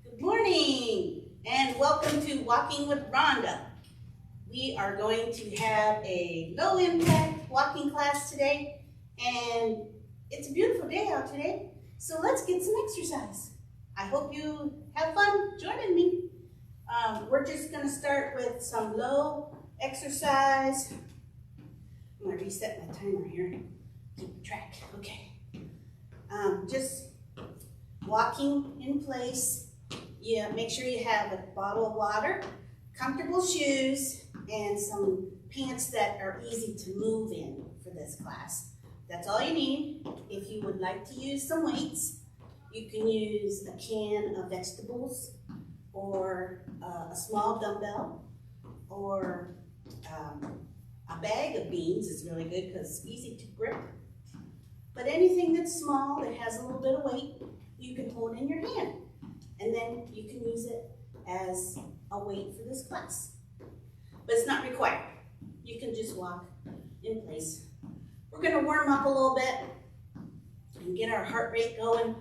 Good morning and welcome to Walking with Rhonda. We are going to have a low impact walking class today, and it's a beautiful day out today, so let's get some exercise. I hope you have fun joining me. We're just going to start with some low exercise. I'm going to reset my timer here. Keep track. Okay. Just walking in place. Yeah, make sure you have a bottle of water, comfortable shoes, and some pants that are easy to move in for this class. That's all you need. If you would like to use some weights, you can use a can of vegetables or a small dumbbell or a bag of beans is really good because it's easy to grip. But anything that's small that has a little bit of weight, you can hold in your hand. And then you can use it as a weight for this class. But it's not required. You can just walk in place. We're going to warm up a little bit and get our heart rate going.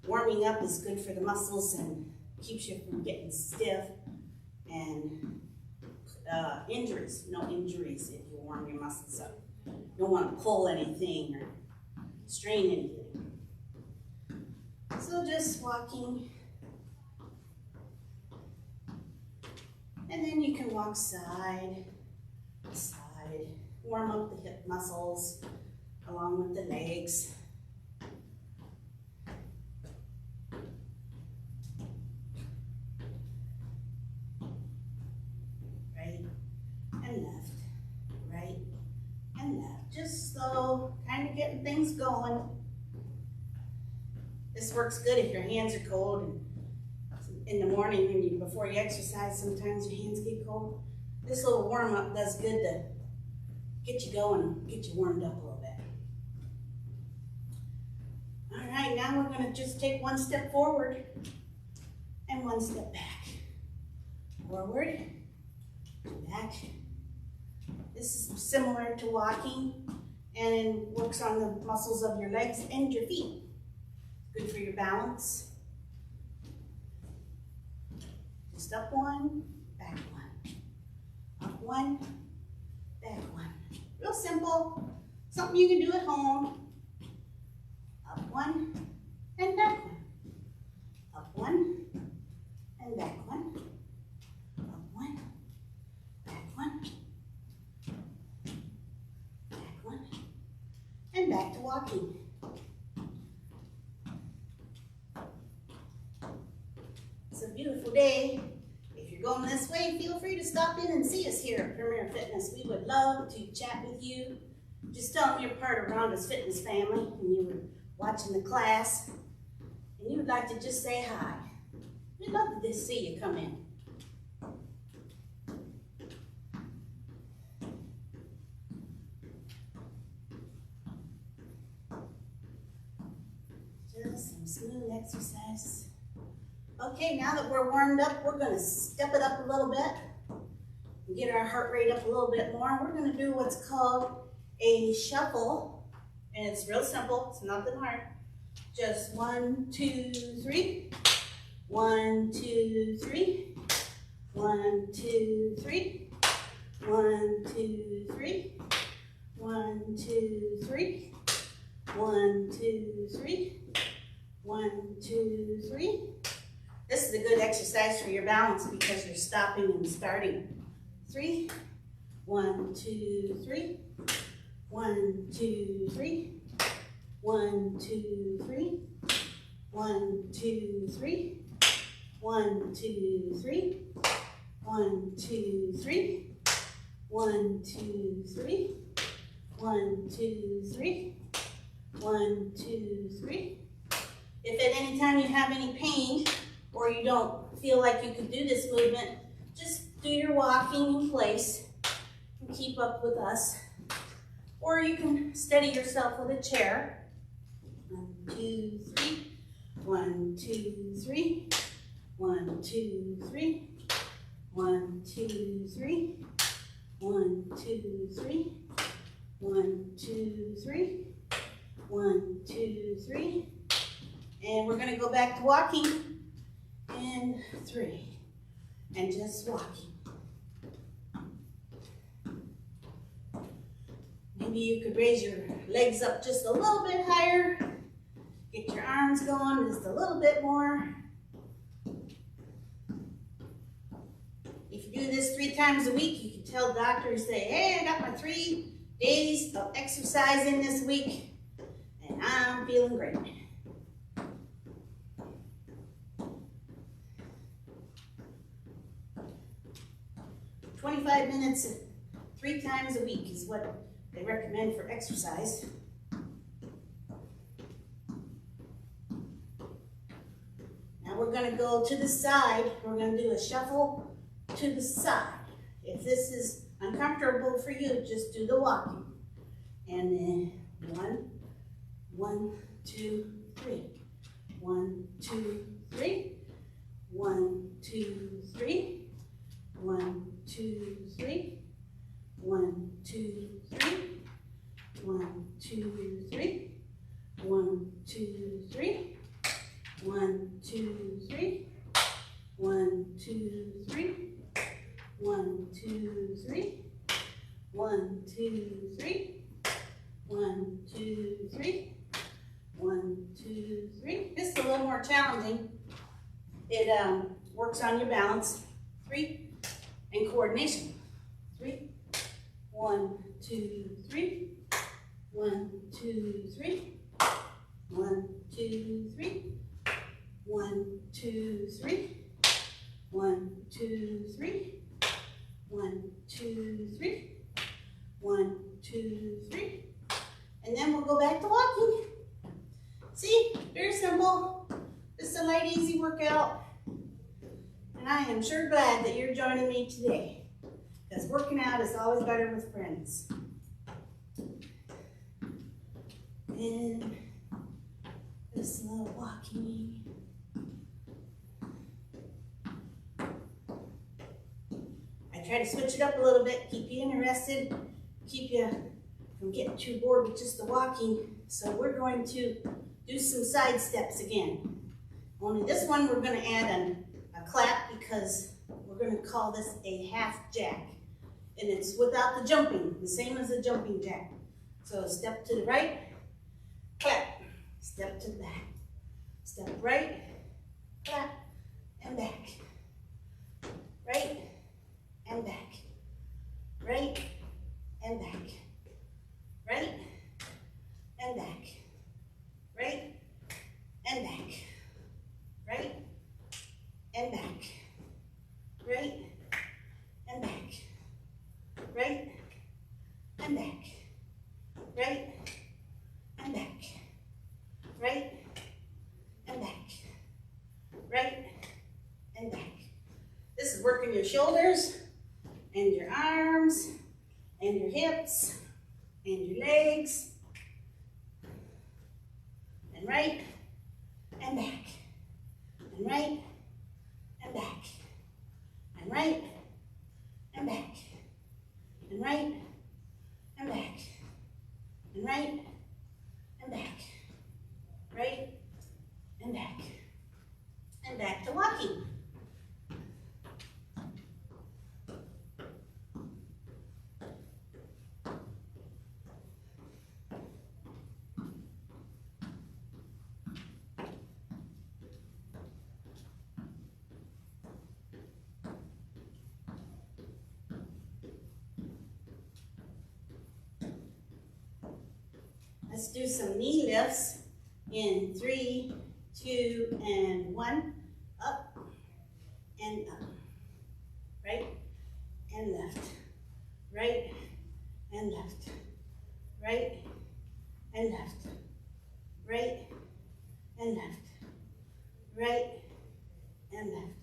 Warming up is good for the muscles and keeps you from getting stiff and injuries. No injuries if you warm your muscles up. You don't want to pull anything or strain anything. So just walking, and then you can walk side to side, warm up the hip muscles along with the legs. Right and left, right and left. Just slow, kind of getting things going. This works good if your hands are cold and in the morning before you exercise, sometimes your hands get cold. This little warm up does good to get you going, get you warmed up a little bit. All right, now we're going to just take one step forward and one step back. Forward, back. This is similar to walking and works on the muscles of your legs and your feet. Good for your balance. Just up one, back one. Up one, back one. Real simple. Something you can do at home. Up one and back one. Up one and back one. Up one, back one. Back one. And back to walking. It's a beautiful day. If you're going this way, feel free to stop in and see us here at Premier Fitness. We would love to chat with you. Just tell them you're part of Rhonda's fitness family and you were watching the class and you would like to just say hi. We'd love to just see you come in. Just some smooth exercises. Okay, now that we're warmed up, we're going to step it up a little bit and get our heart rate up a little bit more. We're going to do what's called a shuffle, and it's real simple. It's nothing hard. Just 1, 2, 3. 1, 2, 3. 1, 2, 3. 1, 2, 3. 1, 2, 3. 1, 2, 3. 1, 2, 3. This is a good exercise for your balance because you're stopping and starting. 3, 1, 2, 3, 1, 2, 3, 1, 2, 3, 1, 2, 3, 1, 2, 3, 1, 2, 3, 1, 2, 3, 1, 2, 3, 1, 2, 3. If at any time you have any pain, or you don't feel like you can do this movement, just do your walking in place and keep up with us. Or you can steady yourself with a chair. 1, 2, 3. 1, 2, 3. 1, 2, 3. 1, 2, 3. 1, 2, 3. 1, 2, 3. 1, 2, 3. And we're gonna go back to walking. And 3. And just walking. Maybe you could raise your legs up just a little bit higher. Get your arms going just a little bit more. If you do this 3 times a week, you can tell the doctor, say, hey, I got my 3 days of exercise in this week, and I'm feeling great. "25 minutes 3 times a week is what they recommend for exercise. Now we're going to go to the side. We're going to do a shuffle to the side. If this is uncomfortable for you, just do the walking. And then 1, 1, 2, 3. 1, 2, 3. 1, 2, 3. 1, 2, 3. 1, 2, 3. 1, 2, 3. 1, 2, 3. 1, 2, 3. 1, 2, 3. 1, 2, 3. 1, 2, 3. 1, 2, 3. 1, 2, 3. This is a little more challenging. It works on your balance. 3. And coordination. 3. 1, 2, 3. 1, 2, 3. 1, 2, 3. 1, 2, 3. 1, 2, 3. 1, 2, 3. 1, 2, 3. And then we'll go back to walking. See, very simple. Just a light, easy workout. And I am sure glad that you're joining me today, because working out is always better with friends. And just a little walking. I try to switch it up a little bit, keep you interested, keep you from getting too bored with just the walking. So we're going to do some side steps again. Only this one we're going to add a clap, because we're going to call this a half jack. And it's without the jumping, the same as a jumping jack. So step to the right, clap, step to the back. Step right, clap, and back. Right, and back. Right, and back. Right, and back. Right, and back. Right, and back. Right, and back. Right, and back. Right, and back. Right, and back. Right, and back. This is working your shoulders and your arms and your hips and your legs. And right, and back. And right, and back. And right, and back. And right, and back. And right, and back. Right, and back. And back to walking. Let's do some knee lifts in 3, 2, and 1. Up and up. Right and left. Right and left. Right and left. Right and left. Right and left.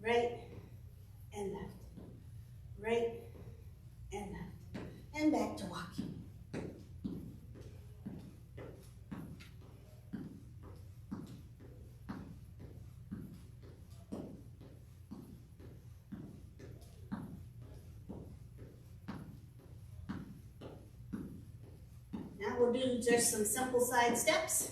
Right and left. Right and left. And back to walking. Now we'll do just some simple side steps.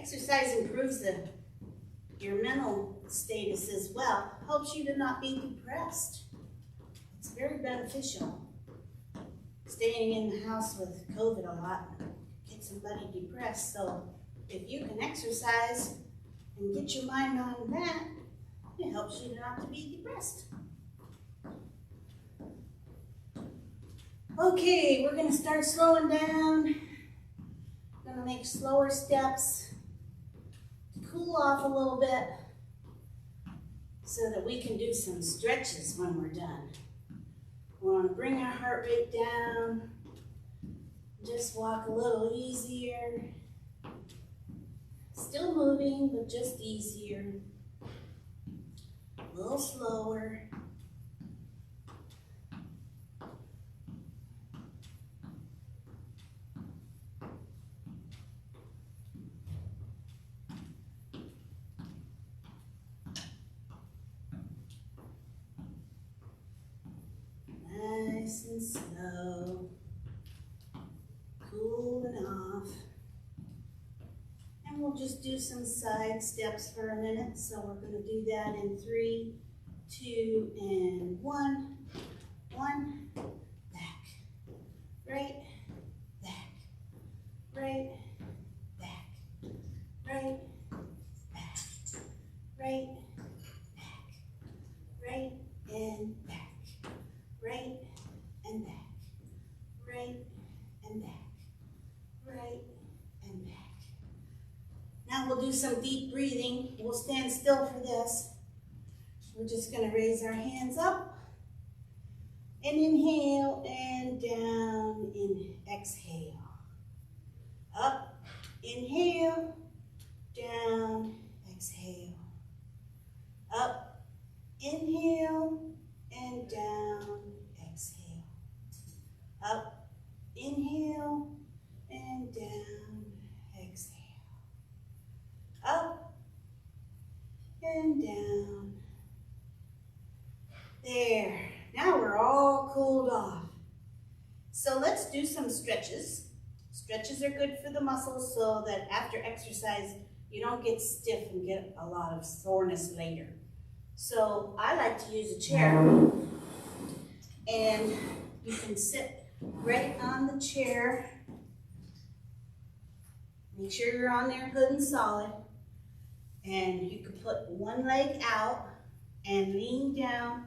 Exercise improves your mental status as well. Helps you to not be depressed. It's very beneficial. Staying in the house with COVID a lot gets somebody depressed. So if you can exercise and get your mind on that, it helps you not to be depressed. Okay, we're gonna start slowing down. Gonna make slower steps to cool off a little bit so that we can do some stretches when we're done. We want to bring our heart rate down, just walk a little easier. Still moving, but just easier. A little slower. Nice and slow. Cooling off. And we'll just do some side steps for a minute. So we're going to do that in 3, 2, and 1. 1, back, right, back, right, back, right, back, right, back, right, and back, right, and back, right, and back, right, and back. Now we'll do some deep breathing. We'll stand still for this. We're just going to raise our hands up and inhale and down and exhale. Up, inhale, down, exhale. Up, inhale, and down, exhale. Up, inhale, and down, exhale. Up, and down. There. Now we're all cooled off. So let's do some stretches. Stretches are good for the muscles so that after exercise, you don't get stiff and get a lot of soreness later. So I like to use a chair. And you can sit right on the chair. Make sure you're on there good and solid. And you can put one leg out and lean down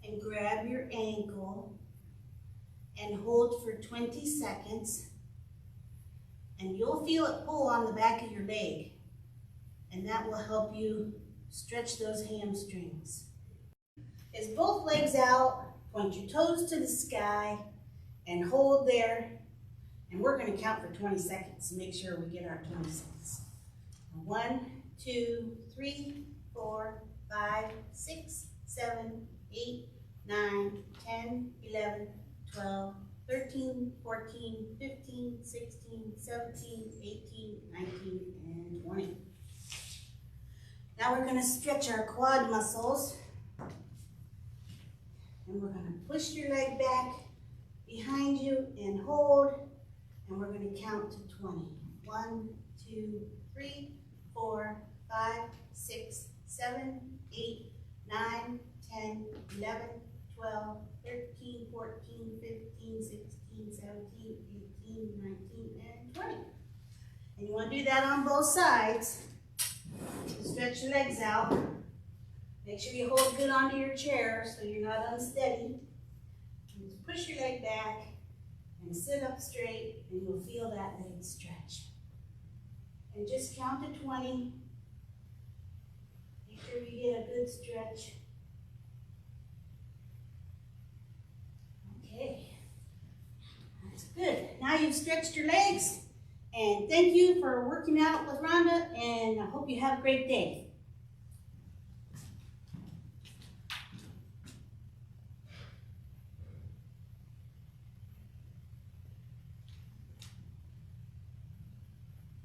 and grab your ankle and hold for 20 seconds. And you'll feel it pull on the back of your leg. And that will help you stretch those hamstrings. As both legs out, point your toes to the sky and hold there. And we're going to count for 20 seconds to make sure we get our 20 seconds. 1, 2, 3, 4, 5, 6, 7, 8, 9, 10, 11, 12, 13, 14, 15, 16, 17, 18, 19, and 20. Now we're going to stretch our quad muscles. And we're going to push your leg back behind you and hold. And we're going to count to 20. 1, 2, 3, 4, 5, 6, 7, 8, 9, 10, 11, 12, 13, 14, 15, 16, 17, 18, 19, and 20. And you want to do that on both sides. Stretch your legs out. Make sure you hold good onto your chair so you're not unsteady. And just push your leg back and sit up straight, and you'll feel that leg stretch. And just count to 20. Make sure you get a good stretch. Okay, that's good. Now you've stretched your legs, and thank you for working out with Rhonda, and I hope you have a great day.